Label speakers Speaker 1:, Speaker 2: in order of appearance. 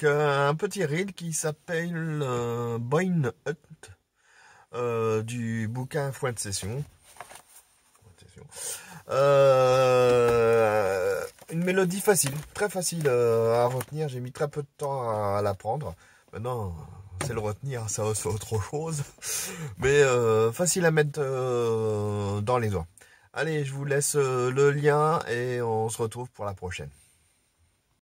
Speaker 1: avec un petit reel qui s'appelle Boyne Hunt du bouquin Foin de Session. Une mélodie facile, très facile à retenir. J'ai mis très peu de temps à l'apprendre. Maintenant, c'est le retenir, ça c'est autre chose. Mais facile à mettre dans les doigts. Allez, je vous laisse le lien et on se retrouve pour la prochaine.